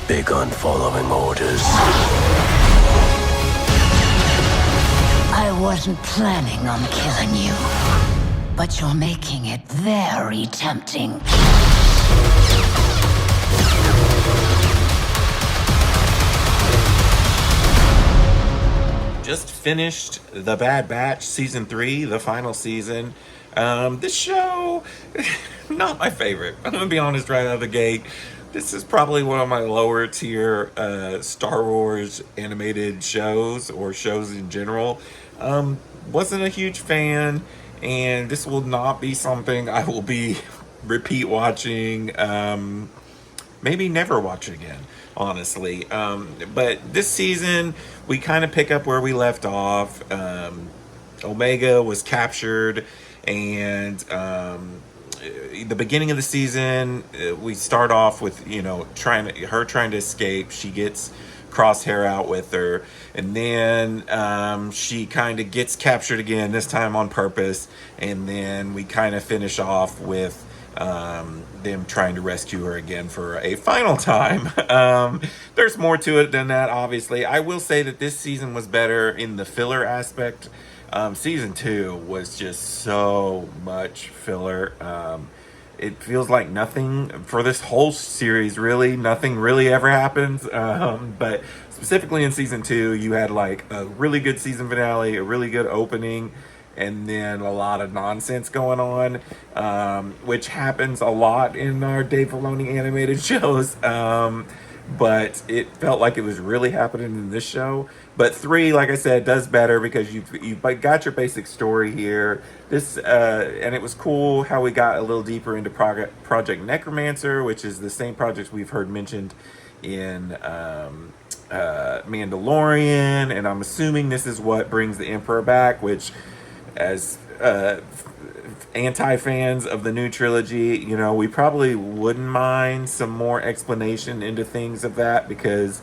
big on following orders. I wasn't planning on killing you, but you're making it very tempting. Just finished The Bad Batch Season 3, the final season. This show, not my favorite. I'm going to be honest right out of the gate. This is probably one of my lower tier Star Wars animated shows, or shows in general. Wasn't a huge fan, and this will not be something I will be repeat watching. Maybe never watch it again, honestly. But this season, we kind of pick up where we left off. Omega was captured, and the beginning of the season, we start off with her trying to escape. She gets Crosshair out with her, and then she kind of gets captured again, this time on purpose, and then we kind of finish off with them trying to rescue her again for a final time. There's more to it than that, obviously. I will say that this season was better in the filler aspect. Season 2 was just so much filler. It feels like nothing for this whole series, really. Nothing really ever happens. But specifically in Season 2, you had like a really good season finale, a really good opening, and then a lot of nonsense going on, which happens a lot in our Dave Filoni animated shows. But it felt like it was really happening in this show. But 3, like I said, does better because you've got your basic story here. This and it was cool how we got a little deeper into Project Necromancer, which is the same project we've heard mentioned in Mandalorian, and I'm assuming this is what brings the Emperor back, which, as anti-fans of the new trilogy, we probably wouldn't mind some more explanation into things of that, because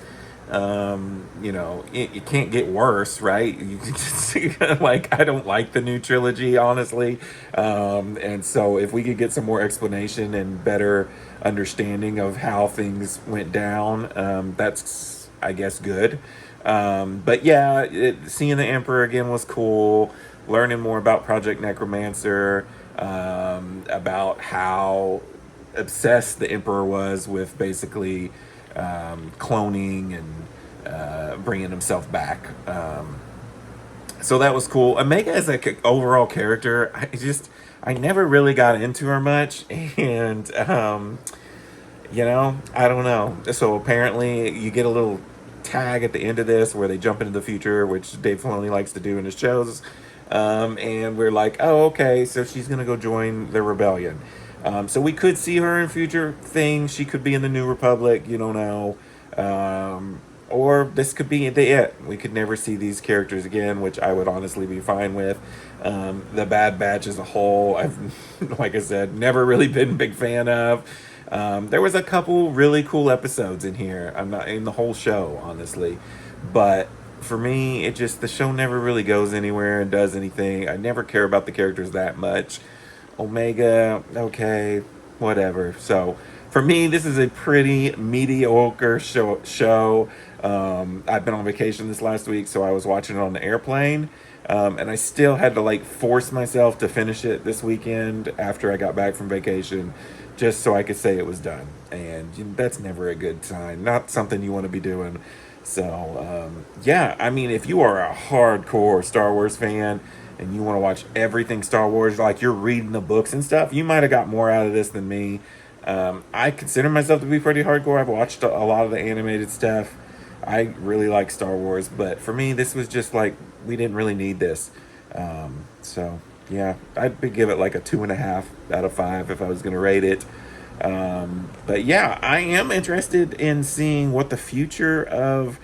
it can't get worse, right? You can just I don't like the new trilogy, honestly, and so if we could get some more explanation and better understanding of how things went down, that's, I guess, good. But yeah, seeing the Emperor again was cool. Learning more about Project Necromancer, about how obsessed the Emperor was with basically cloning and bringing himself back. So that was cool. Omega as an overall character, I never really got into her much, and I don't know. So apparently you get a little tag at the end of this where they jump into the future, which Dave Filoni likes to do in his shows. And we're like, oh, okay, so she's going to go join the rebellion. So we could see her in future things. She could be in the New Republic, you don't know. Or this could be it. We could never see these characters again, which I would honestly be fine with. The Bad Batch as a whole, I've, like I said, never really been a big fan of. There was a couple really cool episodes in here. I'm not in the whole show, honestly. But for me, the show never really goes anywhere and does anything. I never care about the characters that much. Omega, okay, whatever. So for me, this is a pretty mediocre show. I've been on vacation this last week, so I was watching it on the airplane. And I still had to force myself to finish it this weekend after I got back from vacation, just so I could say it was done. And that's never a good sign. Not something you want to be doing. So, yeah, I mean, if you are a hardcore Star Wars fan and you want to watch everything Star Wars, like you're reading the books and stuff, you might have got more out of this than me. I consider myself to be pretty hardcore. I've watched a lot of the animated stuff. I really like Star Wars, but for me, this was just we didn't really need this. So, yeah, I'd give it a 2.5 out of 5 if I was going to rate it. But yeah, I am interested in seeing what the future of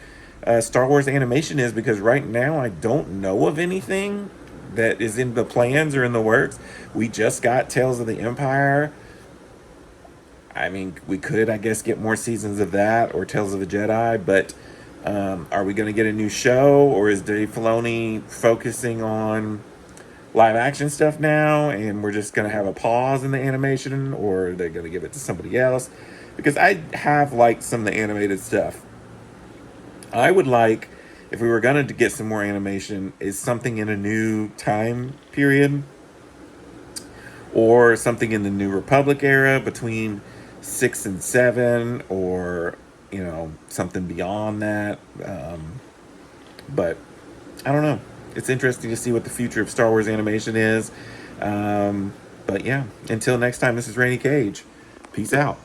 Star Wars animation is, because right now I don't know of anything that is in the plans or in the works. We just got Tales of the Empire. I mean, we could, I guess, get more seasons of that, or Tales of the Jedi, but are we going to get a new show, or is Dave Filoni focusing on live action stuff now, and we're just going to have a pause in the animation, or they're going to give it to somebody else. Because I have liked some of the animated stuff. I would like, if we were going to get some more animation, is something in a new time period, or something in the New Republic era between 6 and 7, or something beyond that. But I don't know. It's interesting to see what the future of Star Wars animation is. But yeah, until next time, this is Rainy Cage. Peace out.